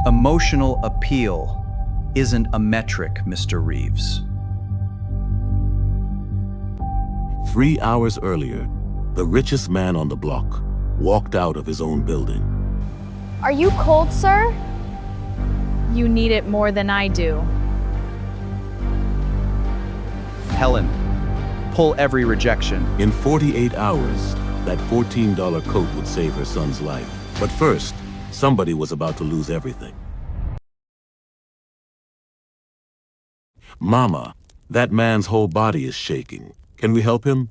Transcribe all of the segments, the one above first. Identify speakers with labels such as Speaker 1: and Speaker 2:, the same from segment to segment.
Speaker 1: Emotional appeal isn't a metric, Mr. Reeves.
Speaker 2: 3 hours earlier, the richest man on the block walked out of his own building.
Speaker 3: Are you cold, sir? You need it more than I do.
Speaker 1: Helen, pull every rejection.
Speaker 2: In 48 hours, that $14 coat would save her son's life. But first, somebody was about to lose everything. Mama, that man's whole body is shaking. Can we help him?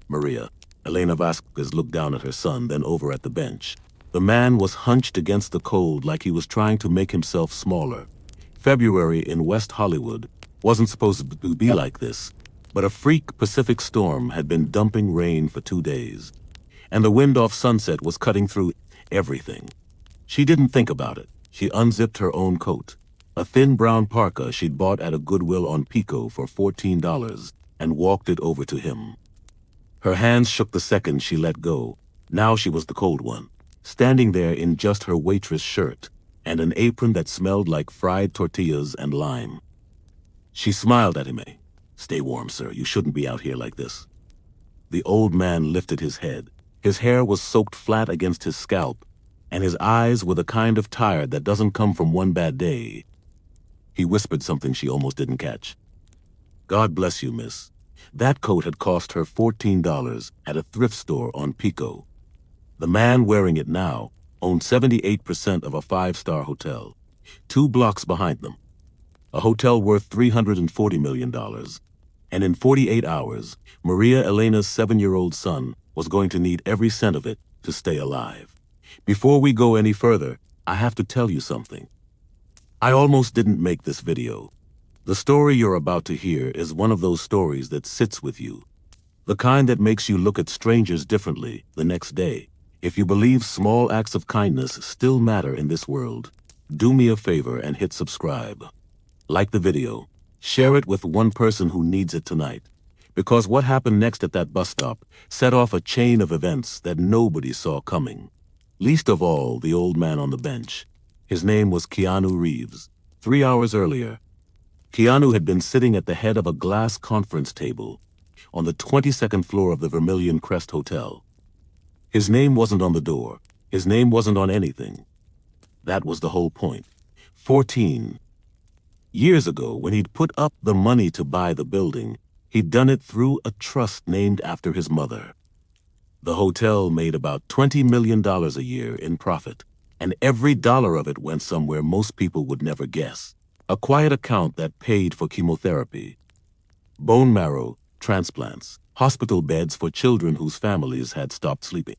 Speaker 2: Maria, Elena Vasquez looked down at her son, then over at the bench. The man was hunched against the cold like he was trying to make himself smaller. February in West Hollywood wasn't supposed to be like this, but a freak Pacific storm had been dumping rain for 2 days, and the wind off Sunset was cutting through everything. She didn't think about it. She unzipped her own coat, a thin brown parka she'd bought at a Goodwill on Pico for $14, and walked it over to him. Her hands shook the second she let go. Now she was the cold one, standing there in just her waitress shirt and an apron that smelled like fried tortillas and lime. She smiled at him. "Stay warm, sir. You shouldn't be out here like this." The old man lifted his head. His hair was soaked flat against his scalp, and his eyes were the kind of tired that doesn't come from one bad day. He whispered something she almost didn't catch. "God bless you, miss." That coat had cost her $14 at a thrift store on Pico. The man wearing it now owned 78% of a 5-star hotel, 2 blocks behind them. A hotel worth $340 million. And in 48 hours, Maria Elena's 7-year-old son was going to need every cent of it to stay alive. Before we go any further, I have to tell you something. I almost didn't make this video. The story you're about to hear is one of those stories that sits with you. The kind that makes you look at strangers differently the next day. If you believe small acts of kindness still matter in this world, do me a favor and hit subscribe. Like the video. Share it with one person who needs it tonight. Because what happened next at that bus stop set off a chain of events that nobody saw coming. Least of all, the old man on the bench. His name was Keanu Reeves. 3 hours earlier, Keanu had been sitting at the head of a glass conference table on the 22nd floor of the Vermilion Crest Hotel. His name wasn't on the door. His name wasn't on anything. That was the whole point. 14 years ago, when he'd put up the money to buy the building, he'd done it through a trust named after his mother. The hotel made about $20 million a year in profit, and every dollar of it went somewhere most people would never guess. A quiet account that paid for chemotherapy, bone marrow transplants, hospital beds for children whose families had stopped sleeping.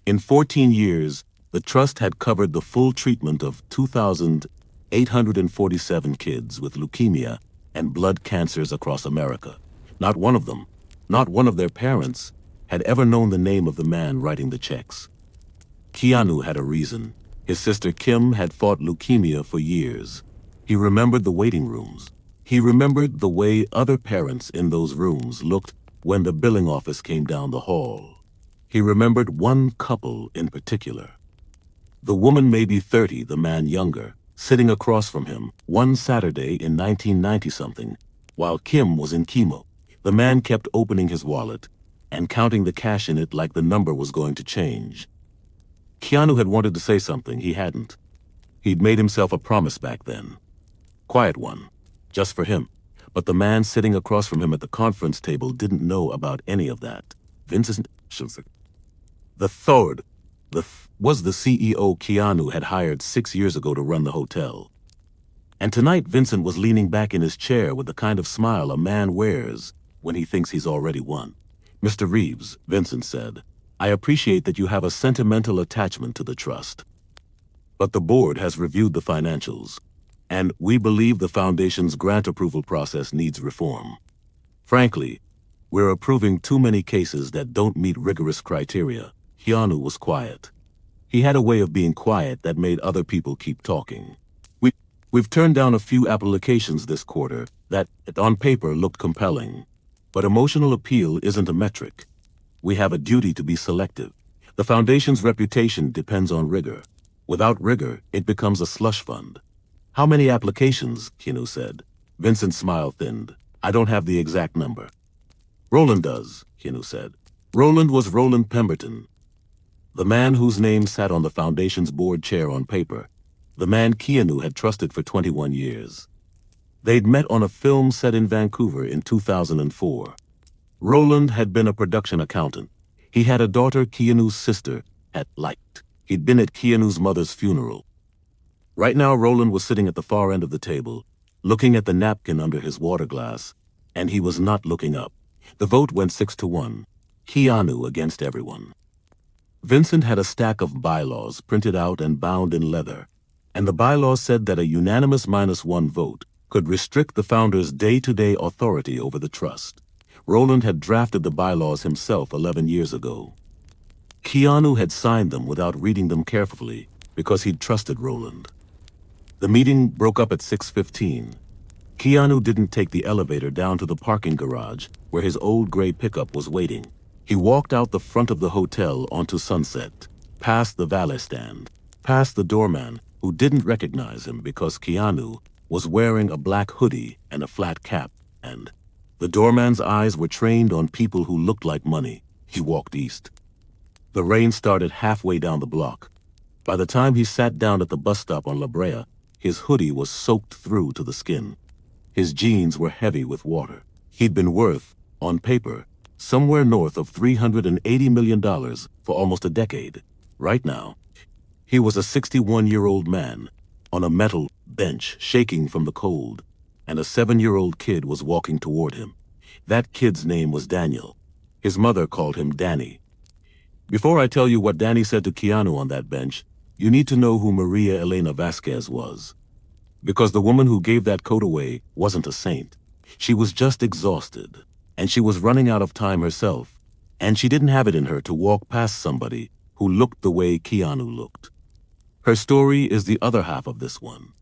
Speaker 2: In 14 years, the trust had covered the full treatment of 2,847 kids with leukemia and blood cancers across America. Not one of them, not one of their parents, had ever known the name of the man writing the checks. Keanu had a reason. His sister Kim had fought leukemia for years. He remembered the waiting rooms. He remembered the way other parents in those rooms looked when the billing office came down the hall. He remembered one couple in particular. The woman maybe 30, the man younger, sitting across from him one Saturday in 1990-something, while Kim was in chemo. The man kept opening his wallet and counting the cash in it like the number was going to change. Keanu had wanted to say something, he hadn't. He'd made himself a promise back then. Quiet one, just for him. But the man sitting across from him at the conference table didn't know about any of that. Vincent was the CEO Keanu had hired 6 years ago to run the hotel. And tonight Vincent was leaning back in his chair with the kind of smile a man wears when he thinks he's already won. "Mr. Reeves," Vincent said, "I appreciate that you have a sentimental attachment to the trust. But the board has reviewed the financials, and we believe the foundation's grant approval process needs reform. Frankly, we're approving too many cases that don't meet rigorous criteria." Keanu was quiet. He had a way of being quiet that made other people keep talking. We've turned down a few applications this quarter that, on paper, looked compelling. But emotional appeal isn't a metric. We have a duty to be selective. The foundation's reputation depends on rigor. Without rigor, it becomes a slush fund. How many applications? Keanu said. Vincent's smile thinned. I don't have the exact number. Roland does, Keanu said. Roland was Roland Pemberton, the man whose name sat on the Foundation's board chair on paper, the man Keanu had trusted for 21 years. They'd met on a film set in Vancouver in 2004. Roland had been a production accountant. He had a daughter Keanu's sister had liked. He'd been at Keanu's mother's funeral. Right now, Roland was sitting at the far end of the table, looking at the napkin under his water glass, and he was not looking up. The vote went 6-1. Keanu against everyone. Vincent had a stack of bylaws printed out and bound in leather, and the bylaws said that a unanimous -1 vote could restrict the founder's day-to-day authority over the trust. Roland had drafted the bylaws himself 11 years ago. Keanu had signed them without reading them carefully because he'd trusted Roland. The meeting broke up at 6:15. Keanu didn't take the elevator down to the parking garage where his old gray pickup was waiting. He walked out the front of the hotel onto Sunset, past the valet stand, past the doorman who didn't recognize him because Keanu was wearing a black hoodie and a flat cap, and the doorman's eyes were trained on people who looked like money. He walked east. The rain started halfway down the block. By the time he sat down at the bus stop on La Brea, his hoodie was soaked through to the skin. His jeans were heavy with water. He'd been worth, on paper, somewhere north of $380 million for almost a decade. Right now, he was a 61-year-old man on a metal bench shaking from the cold, and a 7-year-old kid was walking toward him. That kid's name was Daniel. His mother called him Danny. Before I tell you what Danny said to Keanu on that bench, you need to know who Maria Elena Vasquez was. Because the woman who gave that coat away wasn't a saint. She was just exhausted, and she was running out of time herself, and she didn't have it in her to walk past somebody who looked the way Keanu looked. Her story is the other half of this one.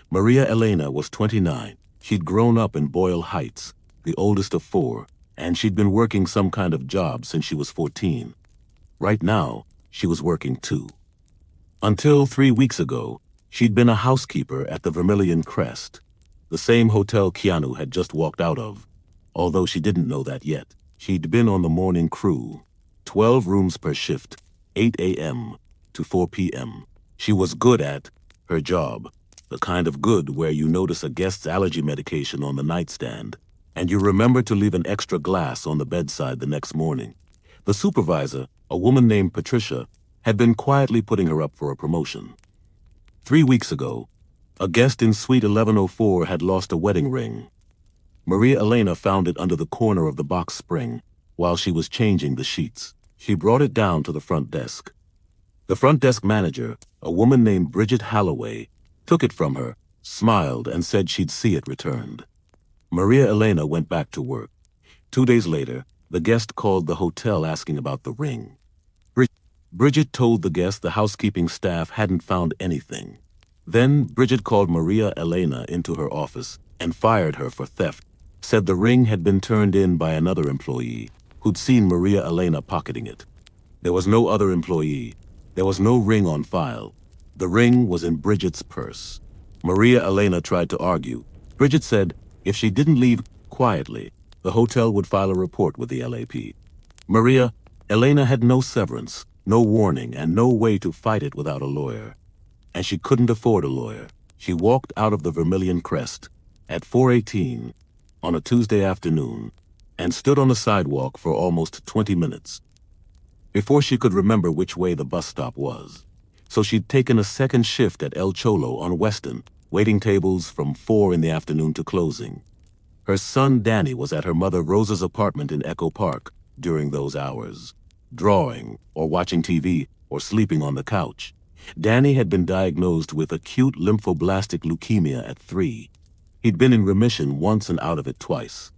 Speaker 2: Maria Elena was 29. She'd grown up in Boyle Heights, the oldest of 4, and she'd been working some kind of job since she was 14. Right now, she was working too. Until 3 weeks ago, she'd been a housekeeper at the Vermilion Crest, the same hotel Keanu had just walked out of. Although she didn't know that yet, she'd been on the morning crew, 12 rooms per shift, 8 a.m. to 4 p.m. She was good at her job, the kind of good where you notice a guest's allergy medication on the nightstand, and you remember to leave an extra glass on the bedside the next morning. The supervisor, a woman named Patricia, had been quietly putting her up for a promotion. 3 weeks ago, a guest in Suite 1104 had lost a wedding ring. Maria Elena found it under the corner of the box spring while she was changing the sheets. She brought it down to the front desk. The front desk manager, a woman named Bridget Halloway, took it from her, smiled, and said she'd see it returned. Maria Elena went back to work. 2 days later, the guest called the hotel asking about the ring. Bridget told the guest the housekeeping staff hadn't found anything. Then Bridget called Maria Elena into her office and fired her for theft, said the ring had been turned in by another employee who'd seen Maria Elena pocketing it. There was no other employee. There was no ring on file. The ring was in Bridget's purse. Maria Elena tried to argue. Bridget said if she didn't leave quietly, the hotel would file a report with the LAP. Maria Elena had no severance, no warning, and no way to fight it without a lawyer. And she couldn't afford a lawyer. She walked out of the Vermilion Crest at 4:18 on a Tuesday afternoon and stood on the sidewalk for almost 20 minutes before she could remember which way the bus stop was. So she'd taken a second shift at El Cholo on Weston, waiting tables from 4 in the afternoon to closing. Her son Danny was at her mother Rosa's apartment in Echo Park during those hours, drawing or watching TV or sleeping on the couch. Danny had been diagnosed with acute lymphoblastic leukemia at 3. He'd been in remission once and out of it twice.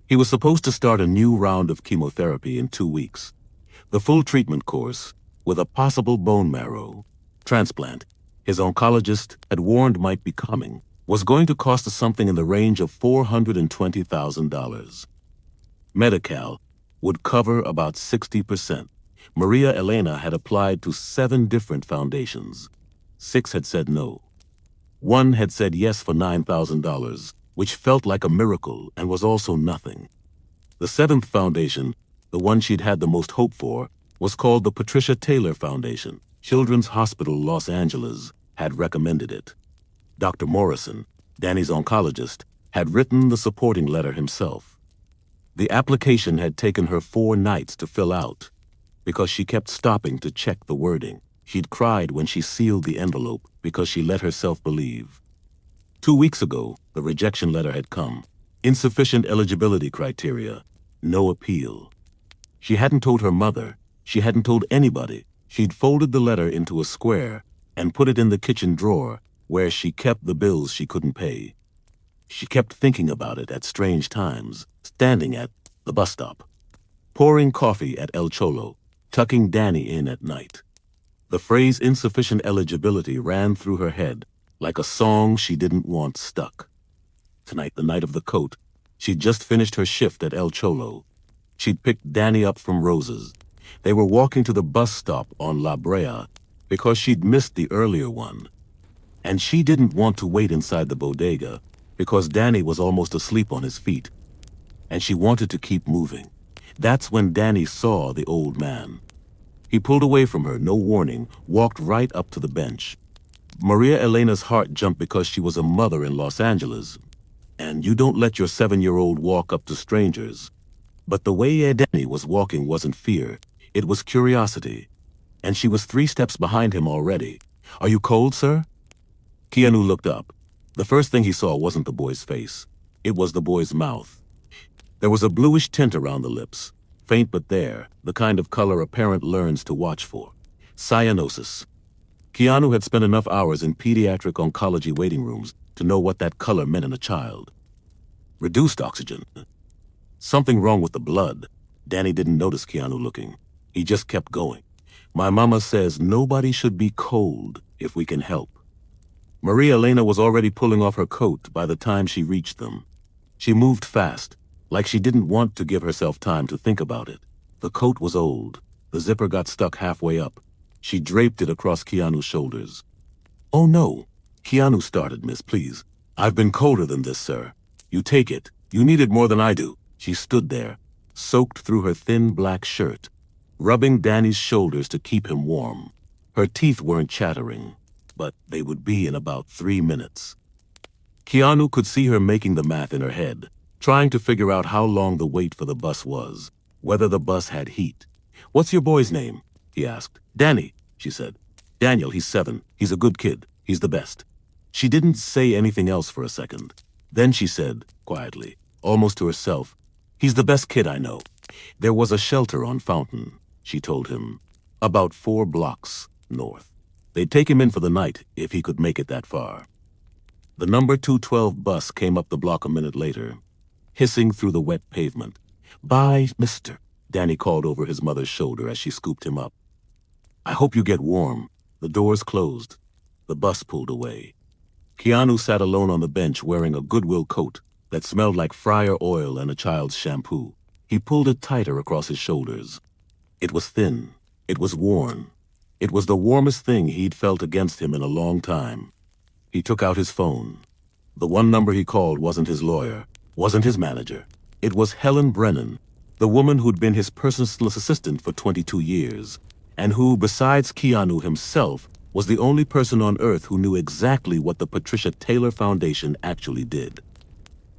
Speaker 2: He was supposed to start a new round of chemotherapy in 2 weeks. The full treatment course, with a possible bone marrow transplant his oncologist had warned might be coming, was going to cost us something in the range of $420,000. Medi-Cal would cover about 60%. Maria Elena had applied to 7 different foundations. 6 had said no. 1 had said yes for $9,000, which felt like a miracle and was also nothing. The 7th foundation, the one she'd had the most hope for, was called the Patricia Taylor Foundation. Children's Hospital Los Angeles had recommended it. Dr. Morrison, Danny's oncologist, had written the supporting letter himself. The application had taken her 4 nights to fill out because she kept stopping to check the wording. She'd cried when she sealed the envelope because she let herself believe. 2 weeks ago, the rejection letter had come. Insufficient eligibility criteria. No appeal. She hadn't told her mother. She hadn't told anybody. She'd folded the letter into a square and put it in the kitchen drawer where she kept the bills she couldn't pay. She kept thinking about it at strange times, standing at the bus stop, pouring coffee at El Cholo, tucking Danny in at night. The phrase insufficient eligibility ran through her head like a song she didn't want stuck. Tonight, the night of the coat, she'd just finished her shift at El Cholo. She'd picked Danny up from Rose's. They were walking to the bus stop on La Brea because she'd missed the earlier one. And she didn't want to wait inside the bodega because Danny was almost asleep on his feet. And she wanted to keep moving. That's when Danny saw the old man. He pulled away from her, no warning, walked right up to the bench. Maria Elena's heart jumped because she was a mother in Los Angeles. And you don't let your 7-year-old walk up to strangers. But the way Danny was walking wasn't fear. It was curiosity. And she was 3 steps behind him already. "Are you cold, sir?" Keanu looked up. The first thing he saw wasn't the boy's face. It was the boy's mouth. There was a bluish tint around the lips. Faint but there, the kind of color a parent learns to watch for. Cyanosis. Keanu had spent enough hours in pediatric oncology waiting rooms to know what that color meant in a child. Reduced oxygen. Something wrong with the blood. Danny didn't notice Keanu looking. He just kept going. "My mama says nobody should be cold if we can help." Maria Elena was already pulling off her coat by the time she reached them. She moved fast, like she didn't want to give herself time to think about it. The coat was old. The zipper got stuck halfway up. She draped it across Keanu's shoulders. "Oh no," Keanu started, "Miss, please. I've been colder than this, sir. You take it. You need it more than I do." She stood there, soaked through her thin black shirt, rubbing Danny's shoulders to keep him warm. Her teeth weren't chattering, but they would be in about 3 minutes. Keanu could see her making the math in her head, trying to figure out how long the wait for the bus was, whether the bus had heat. "What's your boy's name?" he asked. "Danny," she said. "Daniel, he's 7. He's a good kid. He's the best." She didn't say anything else for a second. Then she said, quietly, almost to herself, "He's the best kid I know." There was a shelter on Fountain, she told him, about 4 blocks north. They'd take him in for the night if he could make it that far. The number 212 bus came up the block a minute later, hissing through the wet pavement. "Bye, mister," Danny called over his mother's shoulder as she scooped him up. "I hope you get warm." The doors closed. The bus pulled away. Keanu sat alone on the bench wearing a Goodwill coat that smelled like fryer oil and a child's shampoo. He pulled it tighter across his shoulders. It was thin. It was worn. It was the warmest thing he'd felt against him in a long time. He took out his phone. The one number he called wasn't his lawyer, wasn't his manager. It was Helen Brennan, the woman who'd been his personal assistant for 22 years, and who, besides Keanu himself, was the only person on Earth who knew exactly what the Patricia Taylor Foundation actually did.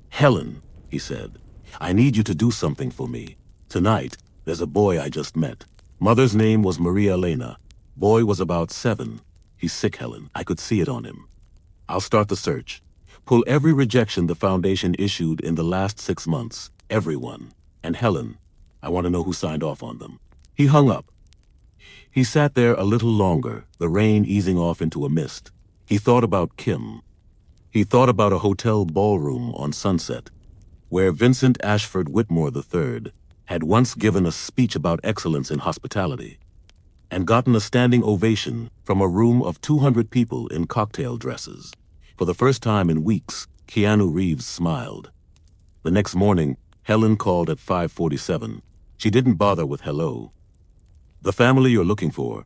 Speaker 2: "Helen," he said, "I need you to do something for me. Tonight, there's a boy I just met. Mother's name was Maria Elena. Boy was about 7. He's sick, Helen. I could see it on him. I'll start the search. Pull every rejection the Foundation issued in the last 6 months. Everyone. And Helen, I want to know who signed off on them." He hung up. He sat there a little longer, the rain easing off into a mist. He thought about Kim. He thought about a hotel ballroom on Sunset, where Vincent Ashford Whitmore III had once given a speech about excellence in hospitality, and gotten a standing ovation from a room of 200 people in cocktail dresses. For the first time in weeks, Keanu Reeves smiled. The next morning, Helen called at 5:47. She didn't bother with hello. The family you're looking for.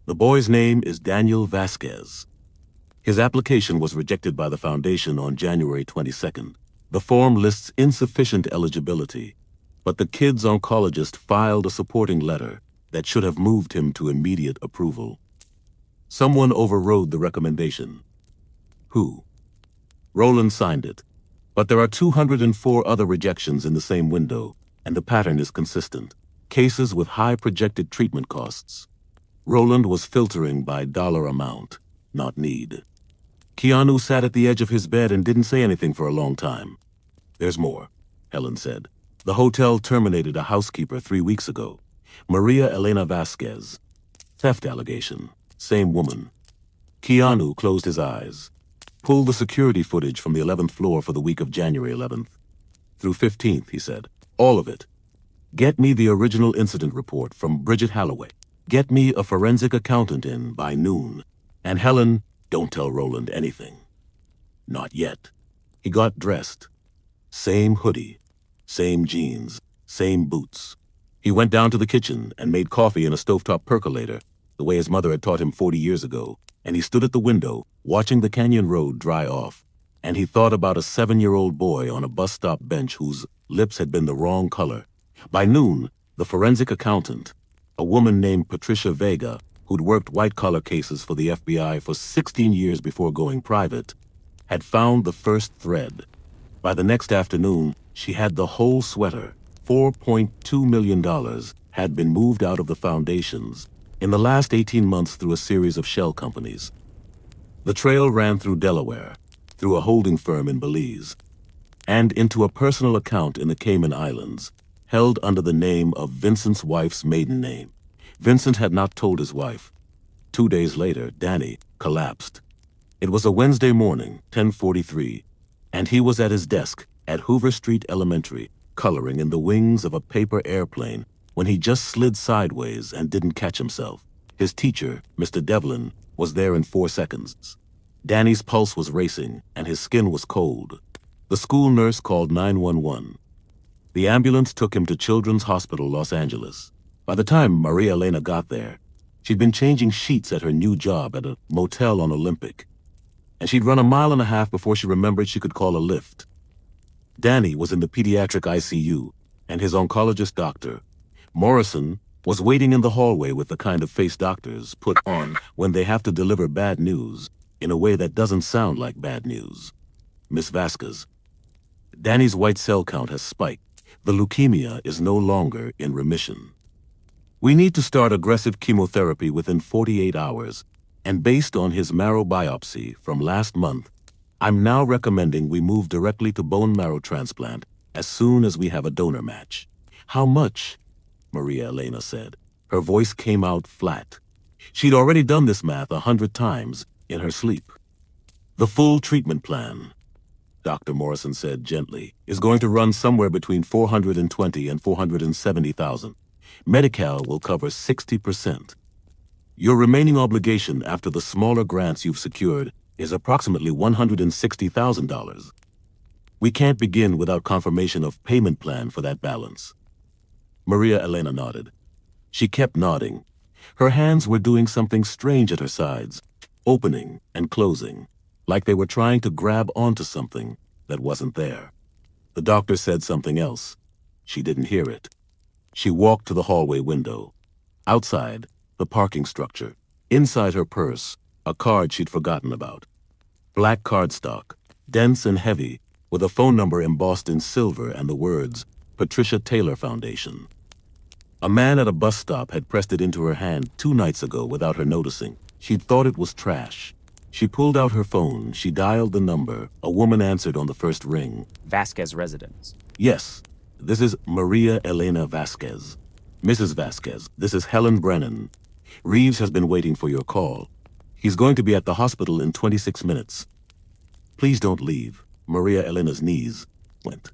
Speaker 2: The boy's name is Daniel Vasquez. His application was rejected by the foundation on January 22nd. The form lists insufficient eligibility, but the kid's oncologist filed a supporting letter that should have moved him to immediate approval. Someone overrode the recommendation. Who? Roland signed it, but there are 204 other rejections in the same window, and the pattern is consistent. Cases with high projected treatment costs. Roland was filtering by dollar amount, not need. Keanu sat at the edge of his bed and didn't say anything for a long time. There's more, Helen said. The hotel terminated a housekeeper 3 weeks ago. Maria Elena Vasquez. Theft allegation. Same woman. Keanu closed his eyes. Pull the security footage from the 11th floor for the week of January 11th. Through 15th, he said. All of it. Get me the original incident report from Bridget Halloway. Get me a forensic accountant in by noon. And Helen, don't tell Roland anything. Not yet. He got dressed. Same hoodie, same jeans, same boots. He went down to the kitchen and made coffee in a stovetop percolator, the way his mother had taught him 40 years ago, and he stood at the window, watching the canyon road dry off, and he thought about a 7-year-old boy on a bus stop bench whose lips had been the wrong color. By noon, the forensic accountant, a woman named Patricia Vega, who'd worked white-collar cases for the FBI for 16 years before going private, had found the first thread. By the next afternoon, she had the whole sweater. $4.2 million had been moved out of the foundations in the last 18 months through a series of shell companies. The trail ran through Delaware, through a holding firm in Belize, and into a personal account in the Cayman Islands, held under the name of Vincent's wife's maiden name. Vincent had not told his wife. 2 days later, Danny collapsed. It was a Wednesday morning, 10:43, and he was at his desk at Hoover Street Elementary, coloring in the wings of a paper airplane when he just slid sideways and didn't catch himself. His teacher, Mr. Devlin, was there in 4 seconds. Danny's pulse was racing and his skin was cold. The school nurse called 911. The ambulance took him to Children's Hospital, Los Angeles. By the time Maria Elena got there, she'd been changing sheets at her new job at a motel on Olympic, and she'd run a mile and a half before she remembered she could call a lift. Danny was in the pediatric ICU, and his oncologist doctor, Morrison, was waiting in the hallway with the kind of face doctors put on when they have to deliver bad news in a way that doesn't sound like bad news. Miss Vasquez, Danny's white cell count has spiked. The leukemia is no longer in remission. We need to start aggressive chemotherapy within 48 hours, and based on his marrow biopsy from last month, I'm now recommending we move directly to bone marrow transplant as soon as we have a donor match. How much? Maria Elena said. Her voice came out flat. She'd already done this math 100 times in her sleep. The full treatment plan, Dr. Morrison said gently, is going to run somewhere between $420,000 and $470,000. Medi-Cal will cover 60%. Your remaining obligation after the smaller grants you've secured is approximately $160,000. We can't begin without confirmation of payment plan for that balance. Maria Elena nodded. She kept nodding. Her hands were doing something strange at her sides, opening and closing, like they were trying to grab onto something that wasn't there. The doctor said something else. She didn't hear it. She walked to the hallway window. Outside, the parking structure. Inside her purse, a card she'd forgotten about. Black cardstock, dense and heavy, with a phone number embossed in silver and the words, Patricia Taylor Foundation. A man at a bus stop had pressed it into her hand 2 nights ago without her noticing. She'd thought it was trash. She pulled out her phone. She dialed the number. A woman answered on the first ring.
Speaker 4: Vasquez residence.
Speaker 2: Yes, this is Maria Elena Vasquez. Mrs. Vasquez, this is Helen Brennan. Reeves has been waiting for your call. He's going to be at the hospital in 26 minutes. Please don't leave. Maria Elena's knees went.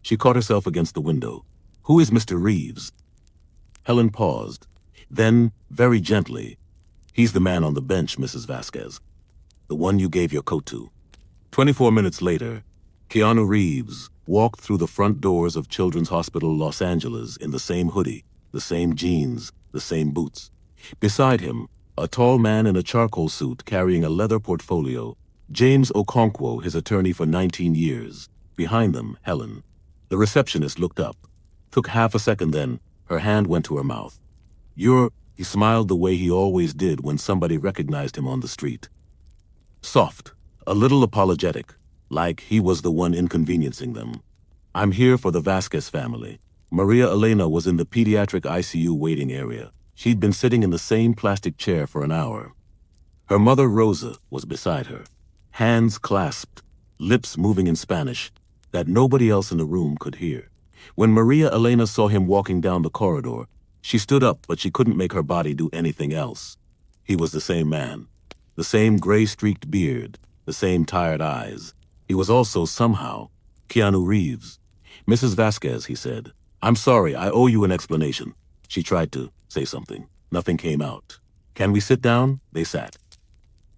Speaker 2: She caught herself against the window. Who is Mr. Reeves? Helen paused. Then, very gently, he's the man on the bench, Mrs. Vasquez. The one you gave your coat to. 24 minutes later, Keanu Reeves walked through the front doors of Children's Hospital Los Angeles in the same hoodie, the same jeans, the same boots. Beside him, a tall man in a charcoal suit carrying a leather portfolio, James Okonkwo, his attorney for 19 years. Behind them, Helen. The receptionist looked up. Took half a second then, her hand went to her mouth. He smiled the way he always did when somebody recognized him on the street. Soft, a little apologetic, like he was the one inconveniencing them. I'm here for the Vasquez family. Maria Elena was in the pediatric ICU waiting area. She'd been sitting in the same plastic chair for an hour. Her mother, Rosa, was beside her, hands clasped, lips moving in Spanish that nobody else in the room could hear. When Maria Elena saw him walking down the corridor, she stood up, but she couldn't make her body do anything else. He was the same man, the same gray-streaked beard, the same tired eyes. He was also, somehow, Keanu Reeves. Mrs. Vasquez, he said, I'm sorry, I owe you an explanation. She tried to say something. Nothing came out. Can we sit down? They sat.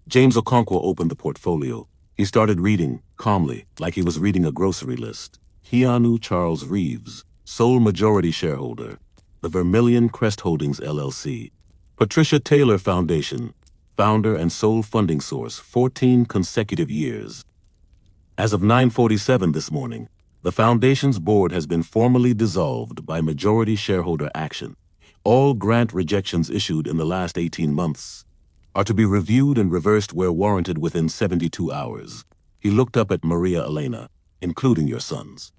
Speaker 2: James Okonkwo opened the portfolio. He started reading, calmly, like he was reading a grocery list. Keanu Charles Reeves, sole majority shareholder, the Vermilion Crest Holdings, LLC. Patricia Taylor Foundation, founder and sole funding source, 14 consecutive years. As of 9:47 this morning, the foundation's board has been formally dissolved by majority shareholder action. All grant rejections issued in the last 18 months are to be reviewed and reversed where warranted within 72 hours. He looked up at Maria Elena, including your sons.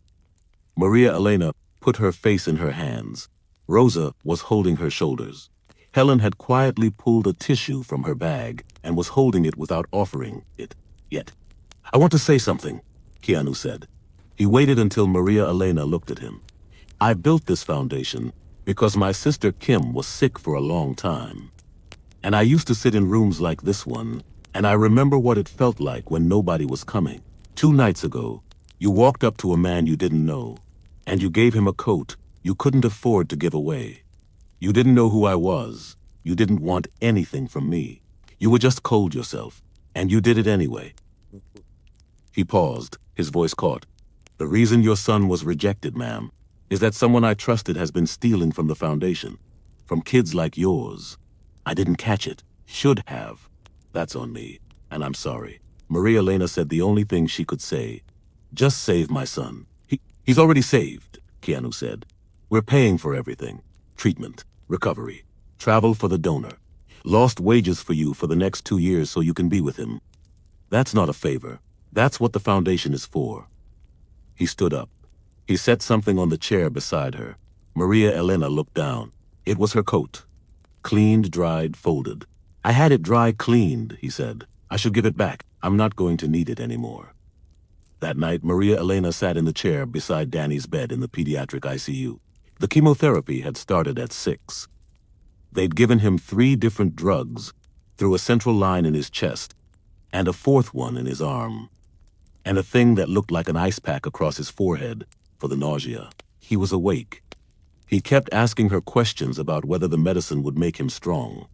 Speaker 2: Maria Elena put her face in her hands. Rosa was holding her shoulders. Helen had quietly pulled a tissue from her bag and was holding it without offering it yet. I want to say something, Keanu said. He waited until Maria Elena looked at him. I built this foundation because my sister Kim was sick for a long time. And I used to sit in rooms like this one, and I remember what it felt like when nobody was coming. 2 nights ago, you walked up to a man you didn't know, and you gave him a coat you couldn't afford to give away. You didn't know who I was. You didn't want anything from me. You were just cold yourself, and you did it anyway. He paused, his voice caught. The reason your son was rejected, ma'am, is that someone I trusted has been stealing from the foundation, from kids like yours. I didn't catch it. Should have. That's on me, and I'm sorry. Maria Elena said the only thing she could say. Just save my son. He's already saved, Keanu said. We're paying for everything. Treatment, recovery, travel for the donor. Lost wages for you for the next 2 years so you can be with him. That's not a favor. That's what the foundation is for. He stood up. He set something on the chair beside her. Maria Elena looked down. It was her coat. Cleaned, dried, folded. I had it dry cleaned, he said. I should give it back. I'm not going to need it anymore. That night, Maria Elena sat in the chair beside Danny's bed in the pediatric ICU. The chemotherapy had started at 6. They'd given him 3 different drugs through a central line in his chest and a 4th one in his arm, and a thing that looked like an ice pack across his forehead for the nausea. He was awake. He kept asking her questions about whether the medicine would make him strong.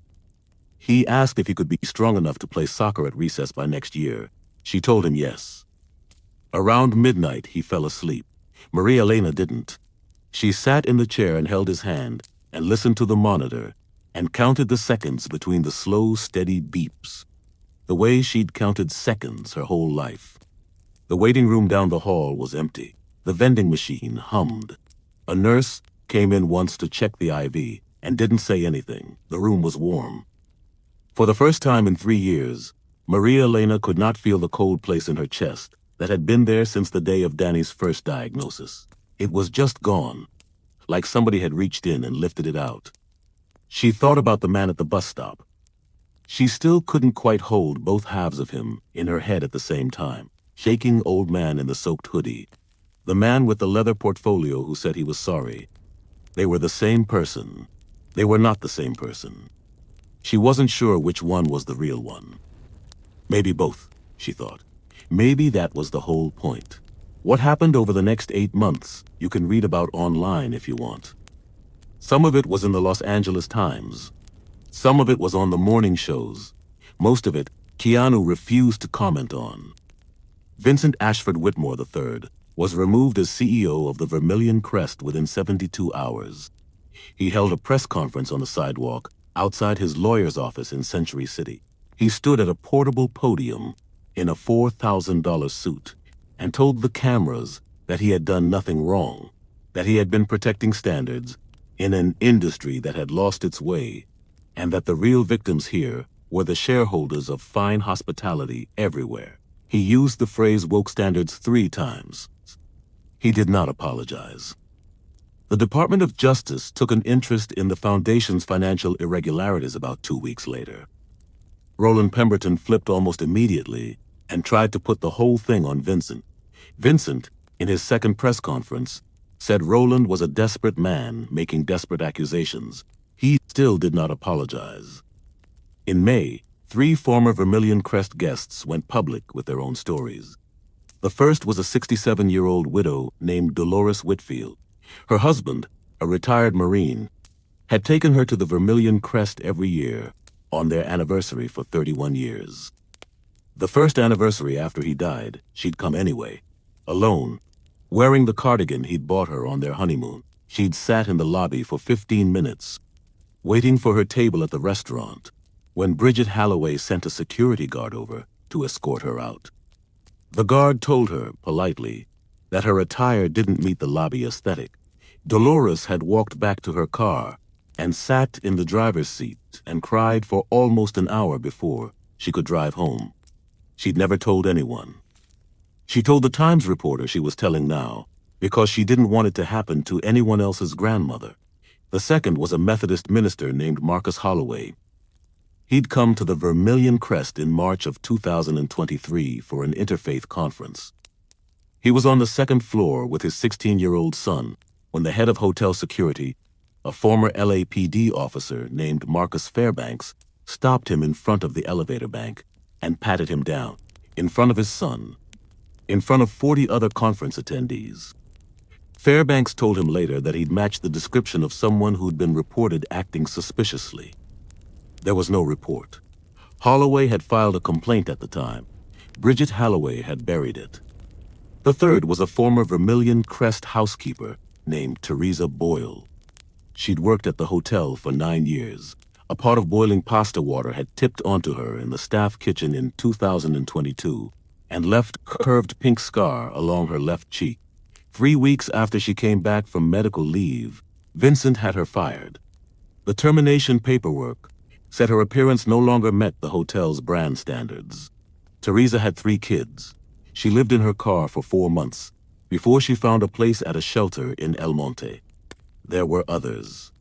Speaker 2: He asked if he could be strong enough to play soccer at recess by next year. She told him yes. Around midnight, he fell asleep. Maria Elena didn't. She sat in the chair and held his hand and listened to the monitor and counted the seconds between the slow, steady beeps, the way she'd counted seconds her whole life. The waiting room down the hall was empty. The vending machine hummed. A nurse came in once to check the IV and didn't say anything. The room was warm. For the first time in 3 years, Maria Elena could not feel the cold place in her chest that had been there since the day of Danny's first diagnosis. It was just gone, like somebody had reached in and lifted it out. She thought about the man at the bus stop. She still couldn't quite hold both halves of him in her head at the same time. Shaking old man in the soaked hoodie. The man with the leather portfolio who said he was sorry. They were the same person. They were not the same person. She wasn't sure which one was the real one. Maybe both, she thought. Maybe that was the whole point. What happened over the next 8 months, you can read about online if you want. Some of it was in the Los Angeles Times. Some of it was on the morning shows. Most of it, Keanu refused to comment on. Vincent Ashford Whitmore III was removed as CEO of the Vermilion Crest within 72 hours. He held a press conference on the sidewalk outside his lawyer's office in Century City. He stood at a portable podium in a $4,000 suit and told the cameras that he had done nothing wrong, that he had been protecting standards in an industry that had lost its way, and that the real victims here were the shareholders of fine hospitality everywhere. He used the phrase woke standards 3 times. He did not apologize. The Department of Justice took an interest in the foundation's financial irregularities about 2 weeks later. Roland Pemberton flipped almost immediately and tried to put the whole thing on Vincent. Vincent, in his second press conference, said Roland was a desperate man making desperate accusations. He still did not apologize. In May, 3 former Vermilion Crest guests went public with their own stories. The first was a 67-year-old widow named Dolores Whitfield. Her husband, a retired Marine, had taken her to the Vermilion Crest every year on their anniversary for 31 years. The first anniversary after he died, she'd come anyway, alone, wearing the cardigan he'd bought her on their honeymoon. She'd sat in the lobby for 15 minutes, waiting for her table at the restaurant, when Bridget Halloway sent a security guard over to escort her out. The guard told her, politely, that her attire didn't meet the lobby aesthetic. Dolores had walked back to her car and sat in the driver's seat and cried for almost an hour before she could drive home. She'd never told anyone. She told the Times reporter she was telling now because she didn't want it to happen to anyone else's grandmother. The second was a Methodist minister named Marcus Holloway. He'd come to the Vermilion Crest in March of 2023 for an interfaith conference. He was on the second floor with his 16-year-old son when the head of hotel security, a former LAPD officer named Marcus Fairbanks, stopped him in front of the elevator bank and patted him down, in front of his son, in front of 40 other conference attendees. Fairbanks told him later that he'd matched the description of someone who'd been reported acting suspiciously. There was no report. Holloway had filed a complaint at the time. Bridget Halloway had buried it. The third was a former Vermilion Crest housekeeper named Teresa Boyle. She'd worked at the hotel for 9 years. A pot of boiling pasta water had tipped onto her in the staff kitchen in 2022 and left a curved pink scar along her left cheek. 3 weeks after she came back from medical leave, Vincent had her fired. The termination paperwork said her appearance no longer met the hotel's brand standards. Teresa had 3 kids. She lived in her car for 4 months before she found a place at a shelter in El Monte. There were others,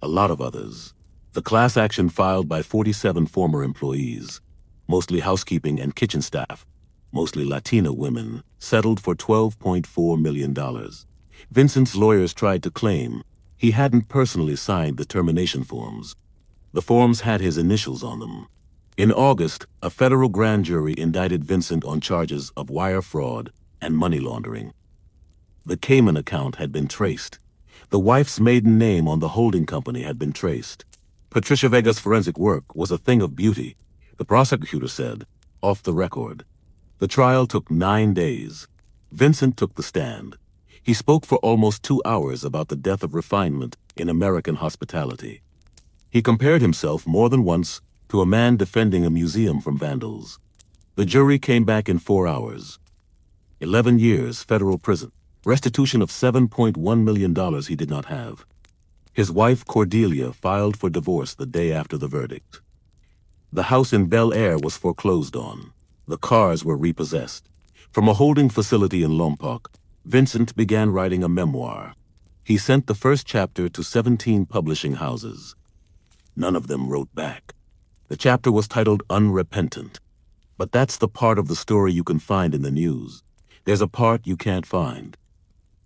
Speaker 2: a lot of others. The class action filed by 47 former employees, mostly housekeeping and kitchen staff, mostly Latina women, settled for $12.4 million. Vincent's lawyers tried to claim he hadn't personally signed the termination forms. The forms had his initials on them. In August, a federal grand jury indicted Vincent on charges of wire fraud and money laundering. The Cayman account had been traced. The wife's maiden name on the holding company had been traced. Patricia Vega's forensic work was a thing of beauty, the prosecutor said, off the record. The trial took 9 days. Vincent took the stand. He spoke for almost 2 hours about the death of refinement in American hospitality. He compared himself more than once to a man defending a museum from vandals. The jury came back in 4 hours. 11 years federal prison. Restitution of $7.1 million he did not have. His wife, Cordelia, filed for divorce the day after the verdict. The house in Bel Air was foreclosed on. The cars were repossessed. From a holding facility in Lompoc, Vincent began writing a memoir. He sent the first chapter to 17 publishing houses. None of them wrote back. The chapter was titled Unrepentant. But that's the part of the story you can find in the news. There's a part you can't find.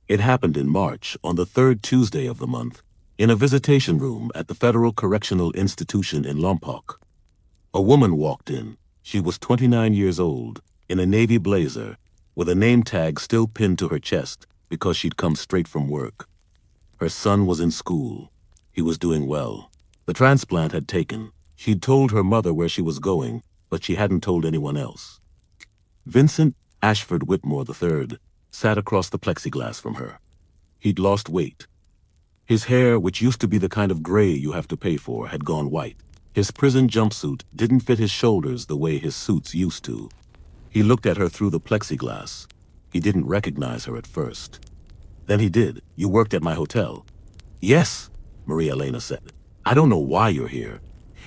Speaker 2: It happened in March, on the 3rd Tuesday of the month, in a visitation room at the Federal Correctional Institution in Lompoc. A woman walked in. She was 29 years old, in a navy blazer, with a name tag still pinned to her chest because she'd come straight from work. Her son was in school. He was doing well. The transplant had taken. She'd told her mother where she was going, but she hadn't told anyone else. Vincent Ashford Whitmore III sat across the plexiglass from her. He'd lost weight. His hair, which used to be the kind of gray you have to pay for, had gone white. His prison jumpsuit didn't fit his shoulders the way his suits used to. He looked at her through the plexiglass. He didn't recognize her at first. Then he did. "You worked at my hotel." "Yes," Maria Elena said. "I don't know why you're here."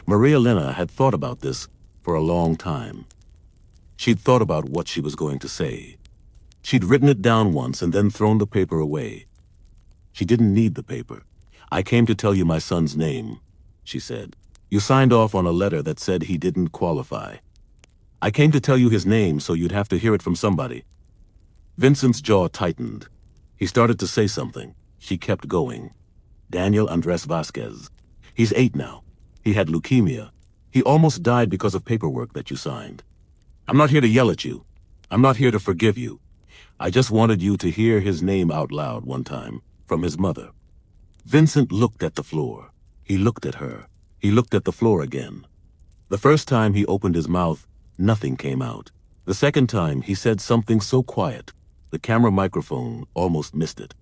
Speaker 2: Maria Elena had thought about this for a long time. She'd thought about what she was going to say. She'd written it down once and then thrown the paper away. She didn't need the paper. "I came to tell you my son's name," she said. "You signed off on a letter that said he didn't qualify. I came to tell you his name so you'd have to hear it from somebody." Vincent's jaw tightened. He started to say something. She kept going. "Daniel Andres Vasquez. He's 8 now. He had leukemia. He almost died because of paperwork that you signed. I'm not here to yell at you. I'm not here to forgive you. I just wanted you to hear his name out loud one time, from his mother." Vincent looked at the floor. He looked at her. He looked at the floor again. The first time he opened his mouth, nothing came out. The second time he said something so quiet, the camera microphone almost missed it.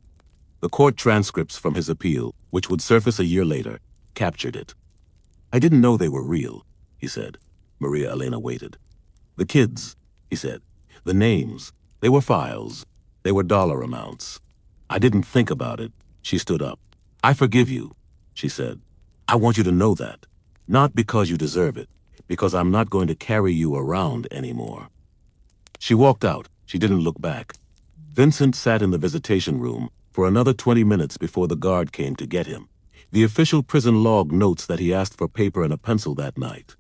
Speaker 2: The court transcripts from his appeal, which would surface a year later, captured it. "I didn't know they were real," he said. Maria Elena waited. "The kids," he said. "The names. They were files. They were dollar amounts. I didn't think about it." She stood up. "I forgive you," she said. "I want you to know that. Not because you deserve it, because I'm not going to carry you around anymore." She walked out. She didn't look back. Vincent sat in the visitation room for another 20 minutes before the guard came to get him. The official prison log notes that he asked for paper and a pencil that night.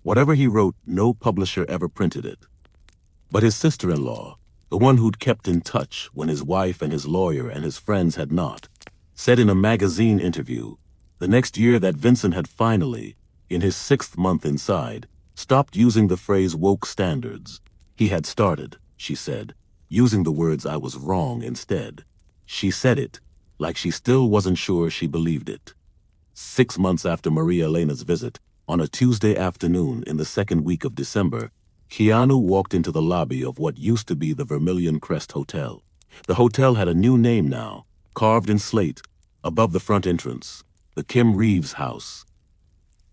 Speaker 2: Whatever he wrote, no publisher ever printed it. But his sister-in-law, the one who'd kept in touch when his wife and his lawyer and his friends had not, said in a magazine interview the next year that Vincent had finally, in his 6th month inside, stopped using the phrase woke standards. He had started, she said, using the words "I was wrong" instead. She said it like she still wasn't sure she believed it. 6 months after Maria Elena's visit, on a Tuesday afternoon in the second week of December, Keanu walked into the lobby of what used to be the Vermilion Crest Hotel. The hotel had a new name now, carved in slate, above the front entrance, the Kim Reeves House.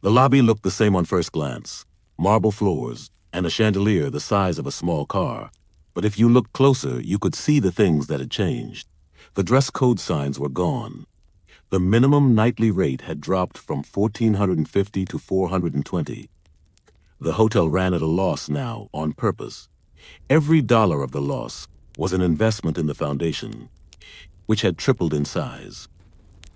Speaker 2: The lobby looked the same on first glance, marble floors, and a chandelier the size of a small car. But if you looked closer, you could see the things that had changed. The dress code signs were gone. The minimum nightly rate had dropped from $1,450 to $420. The hotel ran at a loss now, on purpose. Every dollar of the loss was an investment in the foundation, which had tripled in size,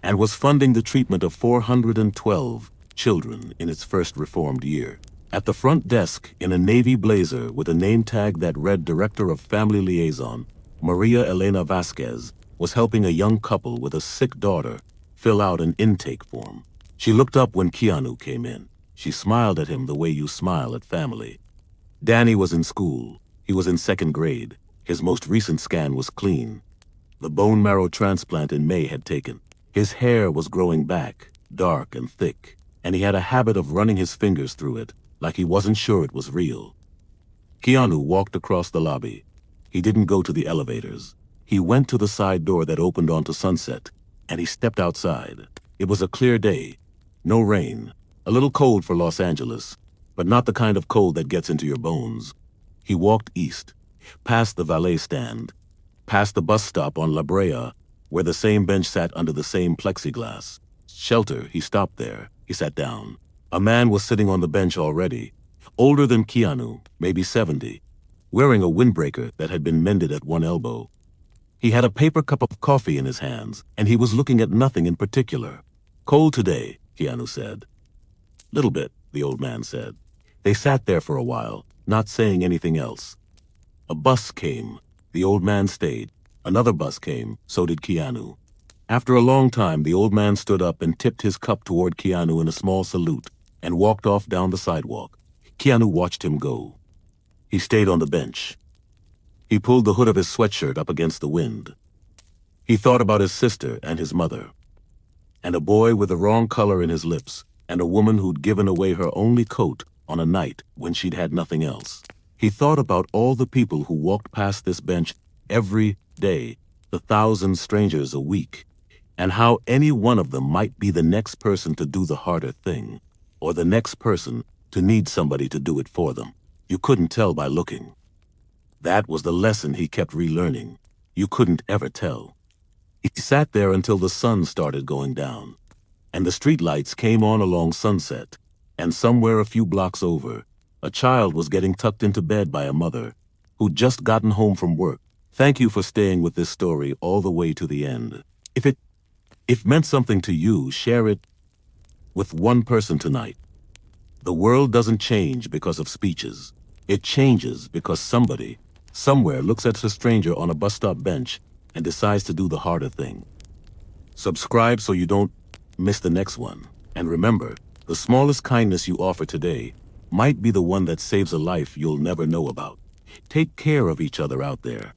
Speaker 2: and was funding the treatment of 412 children in its first reformed year. At the front desk, in a navy blazer with a name tag that read Director of Family Liaison, Maria Elena Vasquez was helping a young couple with a sick daughter fill out an intake form. She looked up when Keanu came in. She smiled at him the way you smile at family. Danny was in school. He was in 2nd grade. His most recent scan was clean. The bone marrow transplant in May had taken. His hair was growing back, dark and thick, and he had a habit of running his fingers through it, like he wasn't sure it was real. Keanu walked across the lobby. He didn't go to the elevators. He went to the side door that opened onto Sunset, and he stepped outside. It was a clear day. No rain. A little cold for Los Angeles, but not the kind of cold that gets into your bones. He walked east, past the valet stand, past the bus stop on La Brea, where the same bench sat under the same plexiglass. Shelter, he stopped there. He sat down. A man was sitting on the bench already, older than Keanu, maybe 70, wearing a windbreaker that had been mended at one elbow. He had a paper cup of coffee in his hands, and he was looking at nothing in particular. "Cold today," Keanu said. "Little bit," the old man said. They sat there for a while, not saying anything else. A bus came. The old man stayed. Another bus came, so did Keanu. After a long time, the old man stood up and tipped his cup toward Keanu in a small salute and walked off down the sidewalk. Keanu watched him go. He stayed on the bench. He pulled the hood of his sweatshirt up against the wind. He thought about his sister and his mother, and a boy with the wrong color in his lips, and a woman who'd given away her only coat on a night when she'd had nothing else. He thought about all the people who walked past this bench every day, the 1,000 strangers a week. and how any one of them might be the next person to do the harder thing, or the next person to need somebody to do it for them. You couldn't tell by looking. That was the lesson he kept relearning. You couldn't ever tell. He sat there until the sun started going down, and the streetlights came on along Sunset, and somewhere a few blocks over, a child was getting tucked into bed by a mother who'd just gotten home from work. Thank you for staying with this story all the way to the end. If it meant something to you, share it with one person tonight. The world doesn't change because of speeches. It changes because somebody, somewhere, looks at a stranger on a bus stop bench and decides to do the harder thing. Subscribe so you don't miss the next one. And remember, the smallest kindness you offer today might be the one that saves a life you'll never know about. Take care of each other out there.